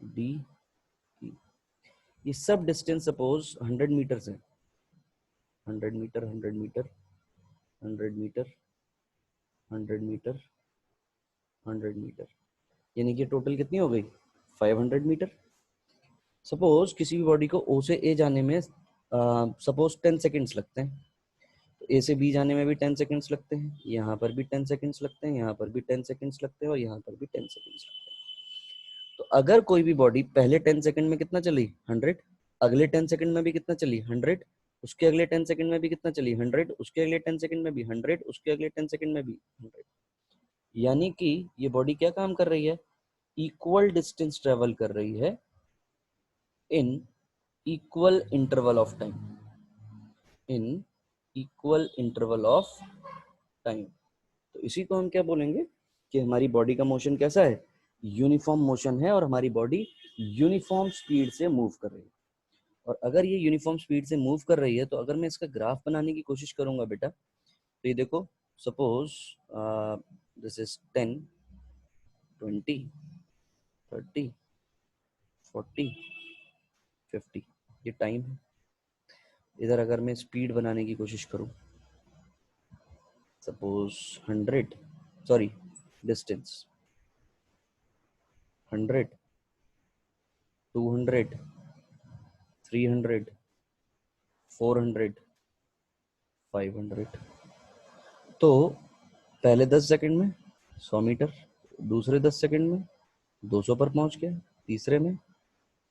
D E, ये सब डिस्टेंस सपोज 100 मीटर है, 100 metre 100 metre 100 metre 100 metre 100 metre, यानी कि टोटल कितनी हो गई, 500 मीटर। सपोज किसी भी बॉडी को ओ से ए जाने में सपोज 10 सेकेंड्स लगते हैं, तो ए से बी जाने में भी 10 सेकेंड्स लगते हैं, यहाँ पर भी 10 सेकेंड्स लगते हैं, यहाँ पर भी 10 सेकेंड्स लगते हैं, और यहाँ पर भी 10 सेकेंड्स लगते हैं। तो अगर कोई भी बॉडी पहले 10 सेकंड में कितना चली, 100, अगले 10 सेकंड में भी कितना चली, 100, उसके अगले 10 सेकंड में भी कितना चली, 100, उसके अगले 10 सेकंड में भी 100, उसके अगले 10 सेकंड में भी 100। यानी कि ये बॉडी क्या काम कर रही है, इक्वल डिस्टेंस ट्रेवल कर रही है in equal interval of time, in equal interval of time. तो इसी को हम क्या बोलेंगे, कि हमारी बॉडी का मोशन कैसा है, यूनिफॉर्म मोशन है, और हमारी बॉडी यूनिफॉर्म स्पीड से मूव कर रही है। और अगर ये यूनिफॉर्म स्पीड से मूव कर रही है, तो अगर मैं इसका ग्राफ बनाने की कोशिश करूंगा बेटा, तो ये देखो, सपोज दिस इज 10 20 30 40 50, ये टाइम है। इधर अगर मैं स्पीड बनाने की कोशिश करूं, सपोज 100, सॉरी डिस्टेंस 100 200 300 400 500, तो पहले 10 सेकंड में 100 मीटर, दूसरे 10 सेकंड में 200 पर पहुंच गया, तीसरे में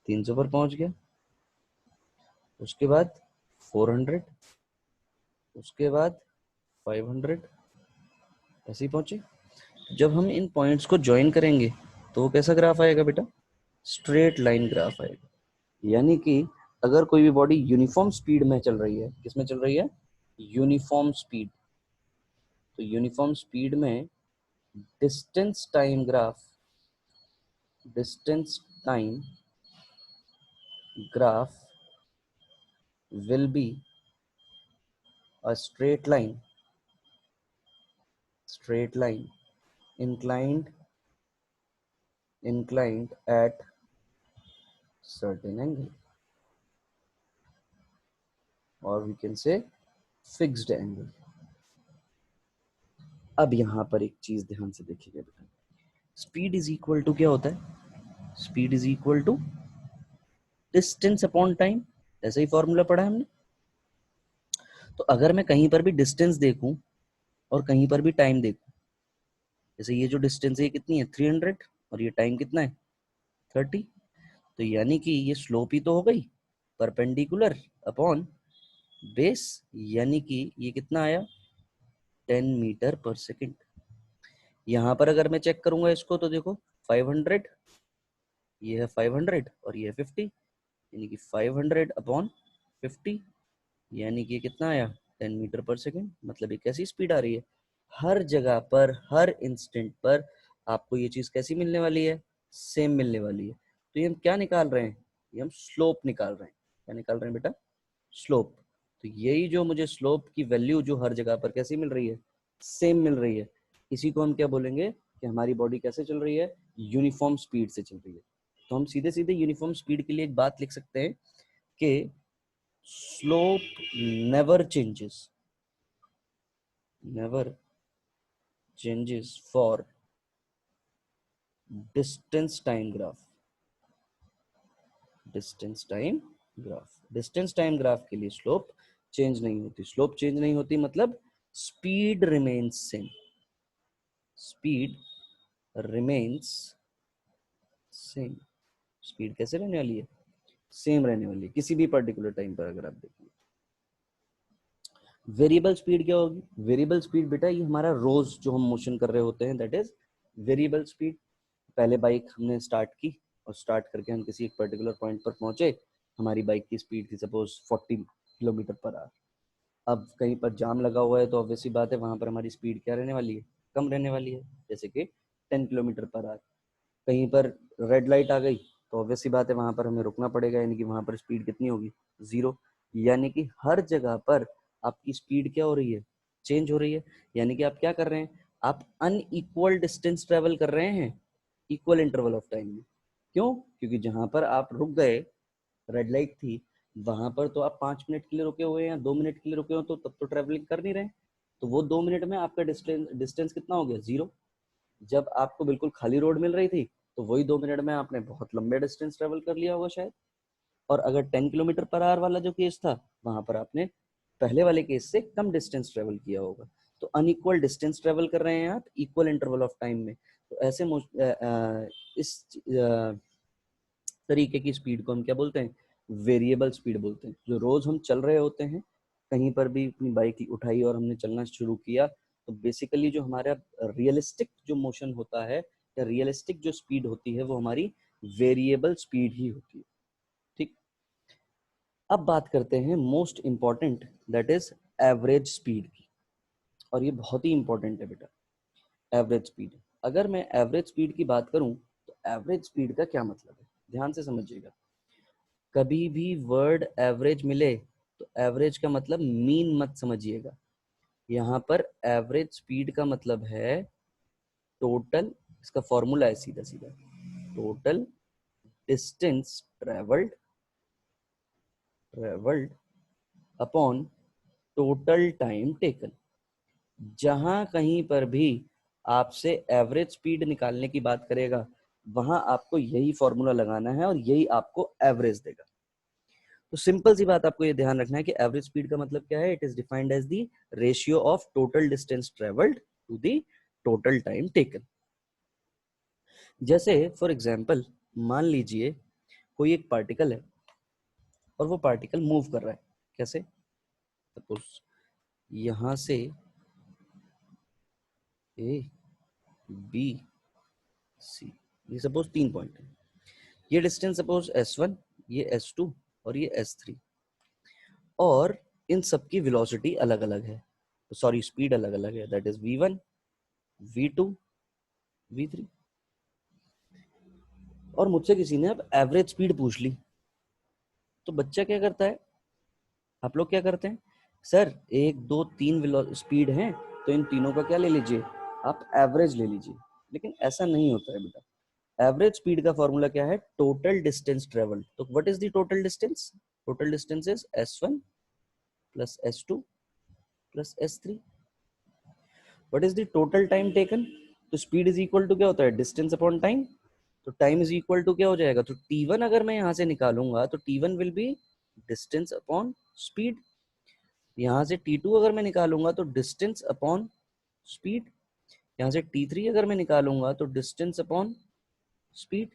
300 पर पहुंच गया, उसके बाद 400, उसके बाद 500, ऐसे ही पहुंचे। जब हम इन पॉइंट्स को ज्वाइन करेंगे तो कैसा ग्राफ आएगा बेटा, स्ट्रेट लाइन ग्राफ आएगा। यानी कि अगर कोई भी बॉडी यूनिफॉर्म स्पीड में चल रही है, किसमें चल रही है, यूनिफॉर्म स्पीड, तो यूनिफॉर्म स्पीड में distance time graph, distance time graph will be a straight line inclined at certain angle, और we can say fixed angle. अब यहां पर एक चीज ध्यान से देखिएगा बेटा, स्पीड इज इक्वल टू क्या होता है? Speed is equal to distance upon time, ऐसा ही फॉर्मूला पढ़ा है हमने। तो अगर मैं कहीं पर भी डिस्टेंस देखूं और कहीं पर भी टाइम देखूं, जैसे ये जो डिस्टेंस है कितनी है 300 और ये टाइम कितना है 30, तो यानी कि ये स्लोप ही तो हो गई परपेंडिकुलर अपॉन बेस, यानी कि ये कितना आया 10 मीटर पर सेकेंड। यहां पर अगर मैं चेक करूंगा इसको तो देखो 500, ये है 500 और ये है 50, यानी कि 500 अपॉन 50, यानी कि ये कितना आया 10 मीटर पर सेकेंड। मतलब ये कैसी स्पीड आ रही है, हर जगह पर हर इंस्टेंट पर आपको ये चीज कैसी मिलने वाली है, सेम मिलने वाली है। तो ये हम क्या निकाल रहे हैं, ये हम स्लोप निकाल रहे हैं। क्या निकाल रहे हैं बेटा, स्लोप। तो यही जो मुझे स्लोप की वैल्यू जो हर जगह पर कैसी मिल रही है, सेम मिल रही है, इसी को हम क्या बोलेंगे कि हमारी बॉडी कैसे चल रही है, यूनिफॉर्म स्पीड से चल रही है। तो हम सीधे सीधे यूनिफॉर्म स्पीड के लिए एक बात लिख सकते हैं कि slope never changes, never changes for distance time graph, distance time graph, distance time graph के लिए स्लोप चेंज नहीं होती। स्लोप चेंज नहीं होती मतलब speed remains same, speed remains same. Speed कैसे रहने वाली है, सेम रहने वाली है किसी भी पर्टिकुलर टाइम पर। अगर आप देखिए वेरिएबल स्पीड क्या होगी, वेरिएबल स्पीड बेटा ये हमारा रोज जो हम मोशन कर रहे होते हैं दैट इज वेरिएबल स्पीड। पहले बाइक हमने स्टार्ट की और स्टार्ट करके हम किसी एक पर्टिकुलर पॉइंट पर पहुंचे, हमारी बाइक की स्पीड थी सपोज 40 किलोमीटर पर आवर। अब कहीं पर जाम लगा हुआ है तो ऑब्वियसली बात है वहां पर हमारी स्पीड क्या रहने वाली है, कम रहने वाली है, जैसे कि 10 किलोमीटर पर आवर। कहीं पर रेड लाइट आ गई तो ऑब्वियसली बात है वहां पर हमें रुकना पड़ेगा, यानी कि वहां पर स्पीड कितनी होगी, जीरो। यानी कि हर जगह पर आपकी स्पीड क्या हो रही है, चेंज हो रही है। यानी कि आप क्या कर रहे हैं, आप अनइक्वल डिस्टेंस ट्रेवल कर रहे हैं इक्वल इंटरवल ऑफ टाइम में। क्यों, क्योंकि जहां पर आप रुक गए, रेड लाइट थी, वहां पर तो आप 5 मिनट के लिए रुके हुए या 2 मिनट के लिए रुके हो, तो तब तो ट्रेवलिंग कर नहीं रहे। तो वो 2 मिनट में आपका डिस्टेंस डिस्टेंस कितना हो गया, जीरो। जब आपको बिल्कुल खाली रोड मिल रही थी तो वही 2 मिनट में आपने बहुत लंबे डिस्टेंस ट्रेवल कर लिया होगा शायद। और अगर 10 किलोमीटर पर आवर वाला जो केस था वहां पर आपने पहले वाले केस से कम डिस्टेंस ट्रेवल किया होगा। तो अनइक्वल डिस्टेंस ट्रेवल कर रहे हैं आप इक्वल इंटरवल ऑफ टाइम में। तो ऐसे इस तरीके की स्पीड को हम क्या बोलते हैं, वेरिएबल स्पीड बोलते हैं। जो रोज हम चल रहे होते हैं, कहीं पर भी अपनी बाइक उठाई और हमने चलना शुरू किया, तो बेसिकली जो हमारा रियलिस्टिक जो मोशन होता है या रियलिस्टिक जो स्पीड होती है वो हमारी वेरिएबल स्पीड ही होती है। ठीक, अब बात करते हैं most important that is average speed की। और ये बहुत ही इंपॉर्टेंट है बेटा, एवरेज स्पीड। अगर मैं एवरेज स्पीड की बात करूं तो एवरेज स्पीड का क्या मतलब है, ध्यान से समझिएगा। कभी भी वर्ड एवरेज मिले तो एवरेज का मतलब मीन मत समझिएगा। यहाँ पर एवरेज स्पीड का मतलब है टोटल, इसका फॉर्मूला है सीधा सीधा, total distance travelled upon total time taken. जहां कहीं पर भी आपसे एवरेज स्पीड निकालने की बात करेगा वहां आपको यही फॉर्मूला लगाना है और यही आपको एवरेज देगा। तो सिंपल सी बात आपको ये ध्यान रखना है कि एवरेज स्पीड का मतलब क्या है, it is defined as the ratio of total distance travelled to the total time taken. जैसे फॉर एग्जांपल मान लीजिए कोई एक पार्टिकल है और वो पार्टिकल मूव कर रहा है, कैसे, सपोज यहां से ए बी सी, ये सपोज 3 पॉइंट है, ये डिस्टेंस सपोज S1, ये S2 और ये S3, और इन सबकी वेलोसिटी अलग अलग है, सॉरी स्पीड अलग अलग है, that is V1 V2 V3। और मुझसे किसी ने अब एवरेज स्पीड पूछ ली, तो बच्चा क्या करता है, आप लोग क्या करते हैं, सर 1 2 3 स्पीड है तो इन तीनों का क्या ले लीजिए, आप एवरेज ले लीजिए। लेकिन ऐसा नहीं होता है बेटा। एवरेज स्पीड का फॉर्मूला क्या है, टोटल डिस्टेंस ट्रेवल। तो what is the total distance, total distance is S1 plus S2 plus S3। What is the total time taken? तो स्पीड इज इक्वल टू क्या होता है, डिस्टेंस अपॉन टाइम। तो time is equal to क्या हो जाएगा, तो T1 अगर मैं यहाँ से निकालूंगा तो T1 will be distance upon speed. यहाँ से T2 अगर मैं निकालूंगा तो डिस्टेंस अपॉन स्पीड। यहाँ से T3 अगर मैं निकालूंगा तो डिस्टेंस अपॉन स्पीड,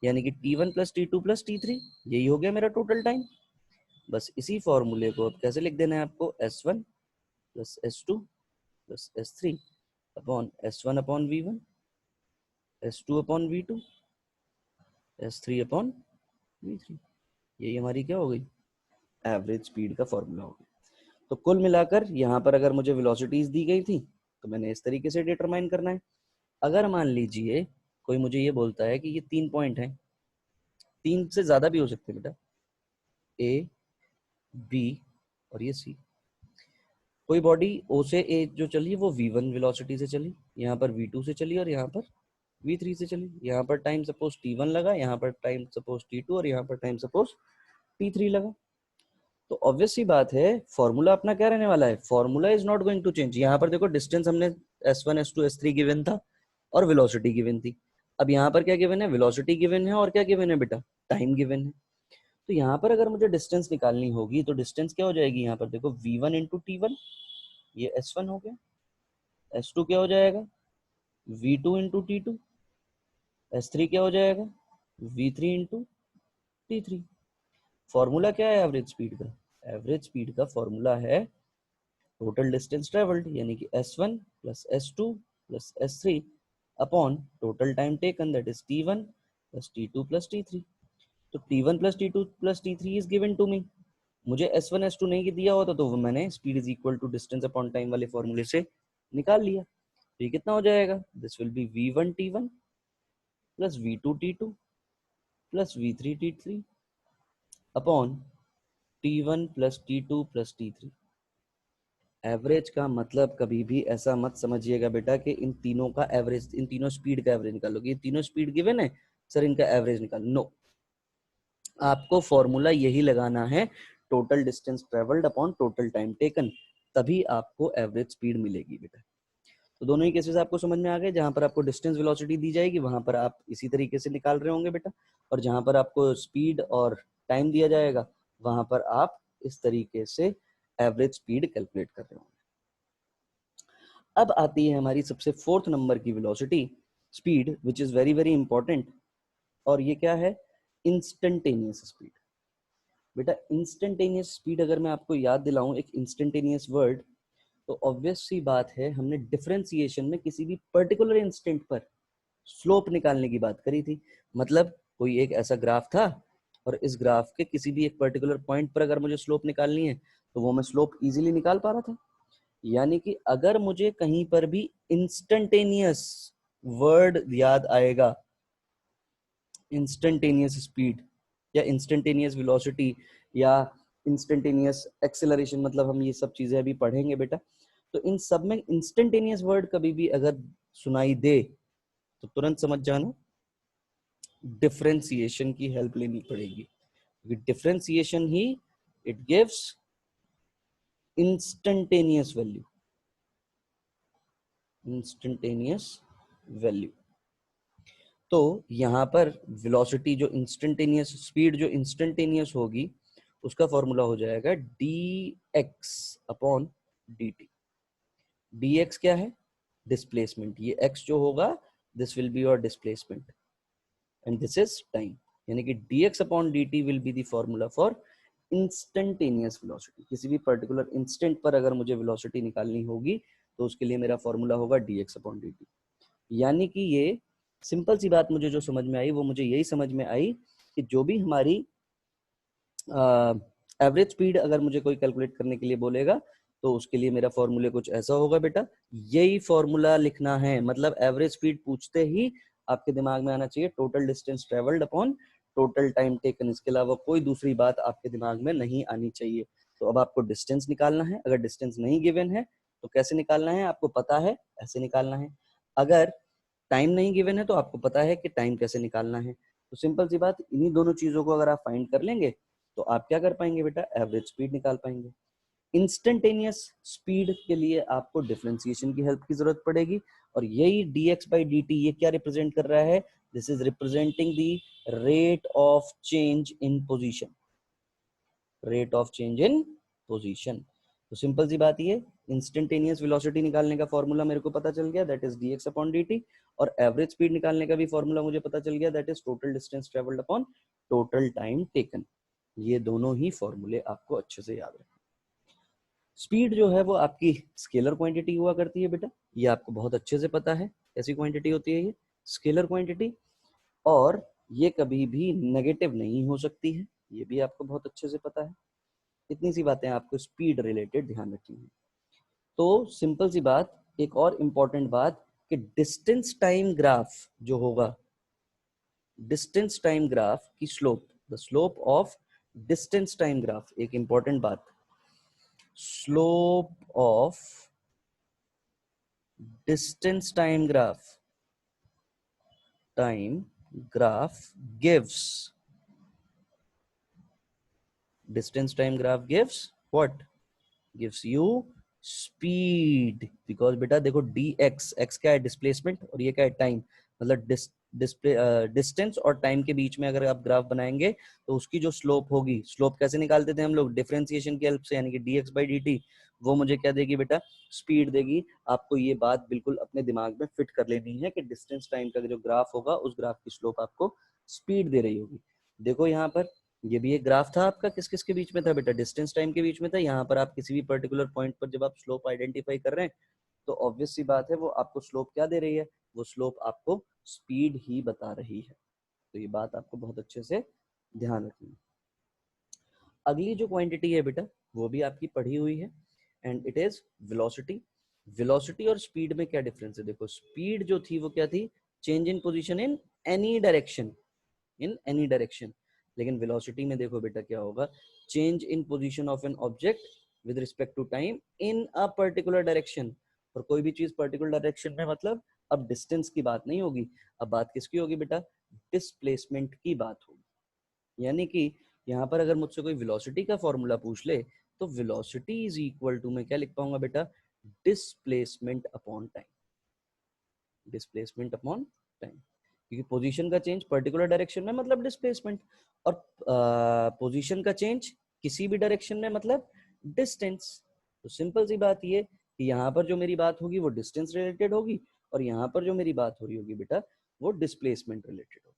यानी कि T1 plus T2 plus T3, यही हो गया मेरा टोटल टाइम। बस इसी फॉर्मूले को अब कैसे लिख देना है आपको, S1 plus S2 plus S3 upon S1 upon V1, S2 upon V2, S3 upon V3। यही हमारी क्या हो गई, एवरेज स्पीड का फॉर्मूला हो गया। तो कुल मिलाकर यहाँ पर अगर मुझे वेलोसिटीज दी गई थी तो मैंने इस तरीके से डिटरमाइन करना है। अगर मान लीजिए कोई मुझे ये बोलता है कि ये 3 पॉइंट हैं, 3 से ज्यादा भी हो सकते हैं बेटा, A, B और ये C। कोई बॉडी O से A जो चली वो V1 वेलोसिटी से चली, यहाँ पर V2 से चली और यहाँ पर V3 से चली। यहाँ पर टाइम सपोज T1 लगा, यहाँ पर टाइम सपोज T2 और यहाँ पर टाइम सपोज T3 लगा। तो ऑब्वियस सी बात है फॉर्मूला अपना क्या रहने वाला है, formula is not going to change. यहाँ पर देखो डिस्टेंस हमने S1 S2 S3 गिवन था और वेलोसिटी गिवन थी। अब यहाँ पर क्या गिवन है, वेलोसिटी गिवन है और क्या गिवन है बेटा, टाइम गिवन है। तो यहाँ पर अगर मुझे डिस्टेंस निकालनी होगी तो डिस्टेंस क्या हो जाएगी, यहाँ पर देखो V1 इंटू T1, ये S1 हो गया। S2 क्या हो जाएगा, V2 इंटू T2। S3 क्या हो जाएगा, V3 इंटू T3। फॉर्मूला क्या है एवरेज स्पीड का, एवरेज स्पीड का फॉर्मूला है टोटल डिस्टेंस ट्रेवल्ड, यानी कि S1 plus S2 plus S3 upon total time taken, that is T1 plus T2 plus T3। तो T1 plus T2 plus T3 is given to me. मुझे S1 S2 नहीं दिया होता तो वो मैंने speed is equal to distance upon time वाले फॉर्मूले से निकाल लिया। तो ये कितना हो जाएगा, this will be V1 T1 plus V2 T2 plus V3 T3 upon T1 plus T2 plus T3। Average का मतलब कभी भी ऐसा मत समझिएगा बेटा कि इन तीनों का एवरेज, इन तीनों स्पीड का एवरेज निकालोगे, ये तीनों स्पीड गिवन है सर इनका एवरेज निकालो, नो। आपको फॉर्मूला यही लगाना है, total distance travelled upon total time taken, तभी आपको एवरेज स्पीड मिलेगी बेटा। तो दोनों ही केसेस आपको समझ में आ गए, जहां पर आपको डिस्टेंस वेलोसिटी दी जाएगी वहां पर आप इसी तरीके से निकाल रहे होंगे बेटा, और जहां पर आपको स्पीड और टाइम दिया जाएगा वहां पर आप इस तरीके से एवरेज स्पीड कैलकुलेट कर रहे होंगे। अब आती है हमारी सबसे 4th नंबर की velocity speed, which is very very important, और ये क्या है, इंस्टेंटेनियस स्पीड। बेटा इंस्टेंटेनियस स्पीड अगर मैं आपको याद दिलाऊं एक इंस्टेंटेनियस वर्ड, तो ऑब्वियस सी बात है हमने डिफरेंशिएशन में किसी भी पर्टिकुलर इंस्टेंट पर स्लोप निकालने की बात करी थी। मतलब कोई एक ऐसा ग्राफ था और इस ग्राफ के किसी भी एक पर्टिकुलर पॉइंट पर अगर मुझे स्लोप निकालनी है तो वो मैं स्लोप इजीली निकाल पा रहा था। यानी कि अगर मुझे कहीं पर भी इंस्टेंटेनियस वर्ड याद आएगा, इंस्टेंटेनियस स्पीड या इंस्टेंटेनियस वेलोसिटी या इंस्टेंटेनियस एक्सेलरेशन, मतलब हम ये सब चीजें अभी पढ़ेंगे बेटा। तो इन सब में इंस्टेंटेनियस वर्ड कभी भी अगर सुनाई दे तो तुरंत समझ जाना डिफरेंशिएशन की हेल्प लेनी पड़ेगी, क्योंकि differentiation he it gives instantaneous value, instantaneous value. तो यहाँ पर वेलोसिटी जो इंस्टेंटेनियस स्पीड जो इंस्टेंटेनियस होगी उसका फॉर्मूला हो जाएगा dx अपॉन dt। dx क्या है, डिस्प्लेसमेंट, ये x जो होगा this will be your displacement and this is time, यानी कि dx upon dt will be the formula for instantaneous velocity. किसी भी पर्टिकुलर इंस्टेंट पर अगर मुझे वेलोसिटी निकालनी होगी तो उसके लिए मेरा फॉर्मूला होगा dx अपॉन dt। यानी कि ये सिंपल सी बात मुझे जो समझ में आई वो मुझे यही समझ में आई कि जो भी हमारी एवरेज स्पीड अगर मुझे कोई कैलकुलेट करने के लिए बोलेगा तो उसके लिए मेरा फॉर्मूला कुछ ऐसा होगा बेटा, यही फॉर्मूला लिखना है। मतलब एवरेज स्पीड पूछते ही आपके दिमाग में आना चाहिए total distance travelled upon total time taken, इसके अलावा कोई दूसरी बात आपके दिमाग में नहीं आनी चाहिए। तो अब आपको डिस्टेंस निकालना है, अगर डिस्टेंस नहीं गिवन है तो कैसे निकालना है आपको पता है, ऐसे निकालना है। अगर टाइम नहीं गिवन है तो आपको पता है कि टाइम कैसे निकालना है। तो सिंपल सी बात, इन्हीं दोनों चीजों को अगर आप फाइंड कर लेंगे तो आप क्या कर पाएंगे बेटा, एवरेज स्पीड निकाल पाएंगे। इंस्टेंटेनियस स्पीड के लिए आपको डिफरेंशिएशन की हेल्प की जरूरत पड़ेगी, और यही dx by dt ये क्या रिप्रेजेंट कर रहा है? This is representing the rate of change in position, rate of change in position. तो सिंपल सी बात ये, इंस्टेंटेनियस वेलोसिटी निकालने का फॉर्मूला मेरे को पता चल गया, that is dx upon dt, और एवरेज स्पीड निकालने का भी फॉर्मूला मुझे पता चल गया, that is total distance travelled upon total time taken. ये दोनों ही फॉर्मूले आपको अच्छे से याद रखें। स्पीड जो है वो आपकी स्केलर क्वांटिटी हुआ करती है बेटा, ये आपको बहुत अच्छे से पता है कैसी क्वांटिटी होती है, ये स्केलर क्वांटिटी, और ये कभी भी नेगेटिव नहीं हो सकती है, ये भी आपको बहुत अच्छे से पता है। इतनी सी बातें आपको स्पीड रिलेटेड ध्यान रखनी है। तो सिंपल सी बात, एक और इंपॉर्टेंट बात कि डिस्टेंस टाइम ग्राफ जो होगा, डिस्टेंस टाइम ग्राफ की slope, the slope of distance time graph, एक इंपॉर्टेंट बात, slope of distance time graph gives, distance time graph gives what? Gives you speed, because बेटा देखो dx, x क्या है? Displacement, और ये क्या है? टाइम। मतलब डिस्टेंस और टाइम के बीच में अगर आप ग्राफ बनाएंगे तो उसकी जो स्लोप होगी, स्लोप कैसे निकालते थे हम लोग? डिफरेंशिएशन की हेल्प से, यानी कि dx by dt, वो मुझे क्या देगी बेटा? स्पीड देगी। आपको ये बात बिल्कुल अपने दिमाग में फिट कर लेनी है कि डिस्टेंस टाइम का जो ग्राफ होगा उस ग्राफ की स्लोप आपको स्पीड दे रही होगी। देखो यहाँ पर ये भी एक ग्राफ था आपका, किस किस के बीच में था बेटा? डिस्टेंस टाइम के बीच में था। यहाँ पर आप किसी भी पर्टिकुलर पॉइंट पर जब आप स्लोप आइडेंटिफाई कर रहे हैं तो ऑब्वियस सी बात है वो आपको स्लोप क्या दे रही है? वो स्लोप आपको स्पीड ही बता रही है। तो ये बात आपको बहुत अच्छे से ध्यान रखनी है। अगली जो क्वांटिटी है बेटा वो भी आपकी पढ़ी हुई है, and it is velocity. Velocity और स्पीड में क्या डिफरेंस है? देखो स्पीड जो थी वो क्या थी? Change in position in any direction, in any direction. लेकिन वेलोसिटी में देखो बेटा क्या होगा? Change in position of an object with respect to time in a particular direction. और कोई भी चीज पर्टिकुलर डायरेक्शन में मतलब अब डिस्टेंस की बात नहीं होगी, अब बात किसकी होगी बेटा? डिस्प्लेसमेंट की बात होगी। यानी कि यहाँ पर अगर मुझसे कोई वेलोसिटी का फॉर्मूला पूछ ले तो वेलोसिटी इज इक्वल टू, मैं क्या लिख पाऊंगा बेटा? Displacement upon time, displacement upon time. क्योंकि पोजीशन का चेंज पर्टिकुलर डायरेक्शन में मतलब डिस्प्लेसमेंट, और पोजीशन का चेंज किसी भी डायरेक्शन में मतलब डिस्टेंस। तो सिंपल सी बात ये कि यहाँ पर जो मेरी बात होगी वो डिस्टेंस रिलेटेड होगी, और यहाँ पर जो मेरी बात हो रही होगी बेटा वो डिस्प्लेसमेंट रिलेटेड होगी।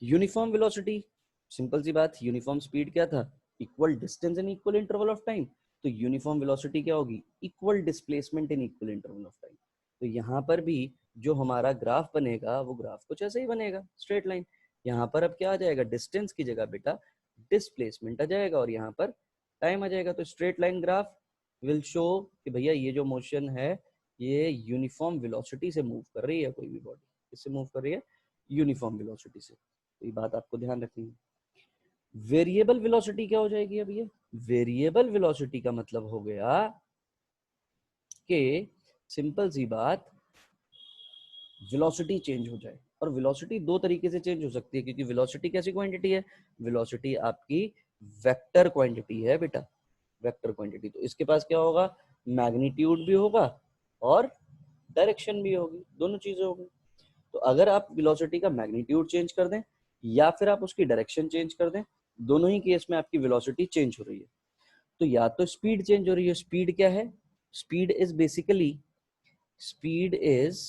यूनिफॉर्म वेलोसिटी, सिंपल सी बात, यूनिफॉर्म स्पीड क्या था? Equal distance in equal interval of time. तो यूनिफॉर्म वेलोसिटी क्या होगी? Equal displacement in equal interval of time. तो यहाँ पर भी जो हमारा ग्राफ बनेगा वो ग्राफ कुछ ऐसे ही बनेगा, स्ट्रेट लाइन। यहाँ पर अब क्या आ जाएगा? डिस्टेंस की जगह बेटा डिस्प्लेसमेंट आ जाएगा, और यहाँ पर टाइम आ जाएगा। तो straight line graph will show कि भैया ये जो मोशन है ये यूनिफॉर्म वेलोसिटी से मूव कर रही है, कोई भी बॉडी किससे मूव कर रही है? यूनिफॉर्म वेलोसिटी से। तो ये बात आपको ध्यान रखनी है। वेरिएबल वेलोसिटी क्या हो जाएगी? अब ये वेरिएबल वेलोसिटी का मतलब हो गया कि सिंपल सी बात, वेलोसिटी चेंज हो जाए। और वेलोसिटी दो तरीके से चेंज हो सकती है, क्योंकि वेलोसिटी कैसी क्वांटिटी है? वेलोसिटी आपकी वेक्टर क्वांटिटी है बेटा, वेक्टर क्वांटिटी। तो इसके पास क्या होगा? मैग्नीट्यूड भी होगा और डायरेक्शन भी होगी, दोनों चीजें होगी। तो अगर आप वेलोसिटी का मैग्नीट्यूड चेंज कर दें या फिर आप उसकी डायरेक्शन चेंज कर दें, दोनों ही केस में आपकी वेलोसिटी चेंज हो रही है। तो या तो स्पीड चेंज हो रही है, स्पीड क्या है? Speed is basically, speed is,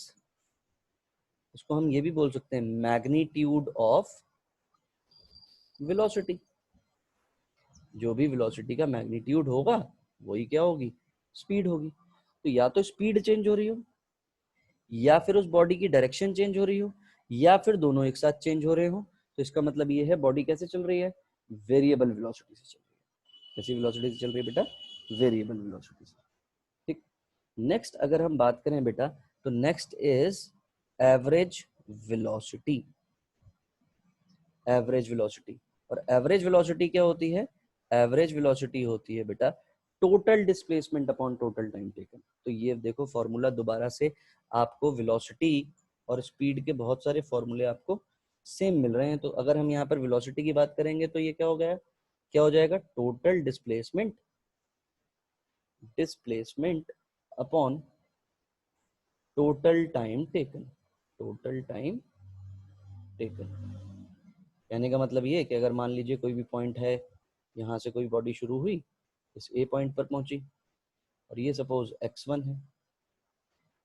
उसको हम ये भी बोल सकते हैं मैग्नीट्यूड ऑफ वेलोसिटी। जो भी वेलोसिटी का मैग्नीट्यूड होगा वही क्या होगी? स्पीड होगी। तो या तो स्पीड चेंज हो रही हो, या फिर उस बॉडी की डायरेक्शन चेंज हो रही हो, या फिर दोनों एक साथ चेंज हो रहे हो। तो इसका मतलब ये है बॉडी कैसे चल रही है? वेरिएबल वेलोसिटी से चल रही है। कैसी वेलोसिटी से चल रही है बेटा? वेरिएबल वेलोसिटी से। ठीक। नेक्स्ट अगर हम बात करें बेटा, तो next is average velocity. Average velocity, और एवरेज वेलोसिटी क्या होती है? एवरेज वेलोसिटी होती है बेटा total displacement upon total time taken. तो ये देखो फॉर्मूला दोबारा से आपको वेलोसिटी और स्पीड के बहुत सारे फॉर्मूले आपको सेम मिल रहे हैं। तो अगर हम यहाँ पर वेलोसिटी की बात करेंगे तो ये क्या हो गया? क्या हो जाएगा? Total displacement displacement upon total time taken. Total time taken कहने का मतलब ये है कि अगर मान लीजिए कोई भी पॉइंट है, यहाँ से कोई बॉडी शुरू हुई, इस ए पॉइंट पर पहुंची, और ये सपोज x1 है,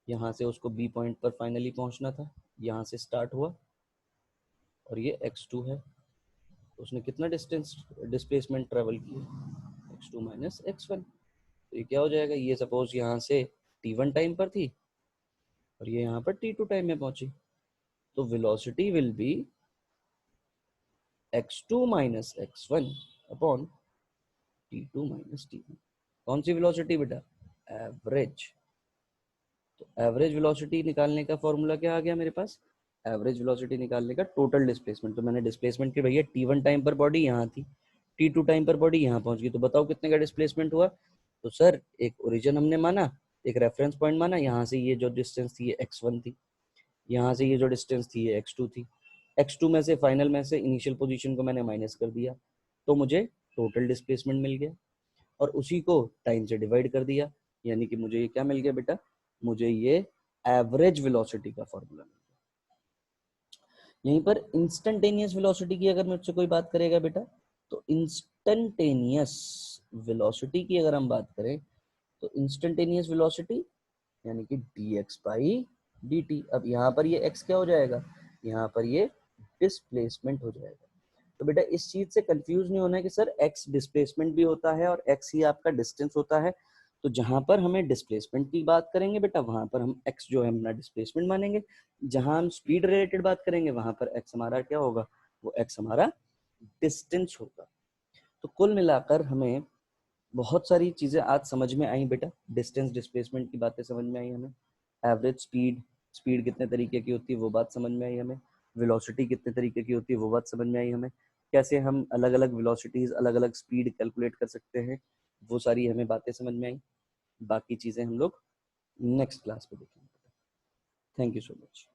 यहाँ से उसको बी पॉइंट पर फाइनली पहुंचना था, यहाँ से स्टार्ट हुआ, और ये x2 है, तो उसने कितना डिस्टेंस डिस्प्लेसमेंट ट्रेवल किया, x2 माइनस x1। तो ये क्या हो जाएगा, ये सपोज यहाँ से t1 टाइम पर थी और ये यहाँ पर t2 टाइम में पहुंची, तो velocity will be x2 minus x1 upon t2 minus t1। कौन सी वेलोसिटी बेटा, एवरेज। तो एवरेज वेलोसिटी निकालने का फॉर्मूला क्या आ गया मेरे पास, एवरेज वेलोसिटी निकालने का टोटल डिस्प्लेसमेंट। तो मैंने डिस्प्लेसमेंट की भैया t1 टाइम पर बॉडी यहाँ थी, t2 टाइम पर बॉडी यहाँ पहुंच गई, तो बताओ कितने का डिस्प्लेसमेंट हुआ। तो सर एक ओरिजिन हमने माना, एक रेफरेंस पॉइंट माना, यहाँ से ये जो डिस्टेंस थी ये x1 थी, यहाँ से ये जो डिस्टेंस थी ये x2 थी, x2 में से फाइनल में से इनिशियल पोजीशन को मैंने माइनस कर दिया, तो मुझे टोटल डिस्प्लेसमेंट मिल गया, और उसी को टाइम से डिवाइड कर दिया, यानी कि मुझे ये क्या मिल गया बेटा, मुझे ये एवरेज वेलोसिटी का फॉर्मूला मिल गया। यहीं पर इंस्टेंटेनियस वेलोसिटी की अगर मुझसे कोई बात करेगा बेटा, तो इंस्टेंटेनियस वेलोसिटी की अगर हम बात करें, तो इंस्टेंटेनियस वेलोसिटी यानी कि dx बाई dt। अब यहाँ पर ये x क्या हो जाएगा, यहाँ पर ये डिस्प्लेसमेंट हो जाएगा। तो बेटा इस चीज से कंफ्यूज नहीं होना है कि सर x डिस्प्लेसमेंट भी होता है और x ही आपका डिस्टेंस होता है। तो जहां पर हमें डिस्प्लेसमेंट की बात करेंगे बेटा, वहां पर हम x जो है अपना डिस्प्लेसमेंट मानेंगे, जहां हम स्पीड रिलेटेड बात करेंगे वहां पर x हमारा क्या होगा, वो x हमारा डिस्टेंस होगा। तो कुल मिलाकर हमें बहुत सारी चीजें आज समझ में आई बेटा, डिस्टेंस डिस्प्लेसमेंट की बातें समझ में आई हमें, एवरेज स्पीड, स्पीड कितने तरीके की होती है वो बात समझ में आई हमें, वेलोसिटी कितने तरीके की होती है वो बात समझ में आई हमें, कैसे हम अलग अलग वेलोसिटीज अलग अलग स्पीड कैलकुलेट कर सकते हैं, वो सारी हमें बातें समझ में आई। बाकी चीजें हम लोग नेक्स्ट क्लास में देखेंगे। Thank you so much.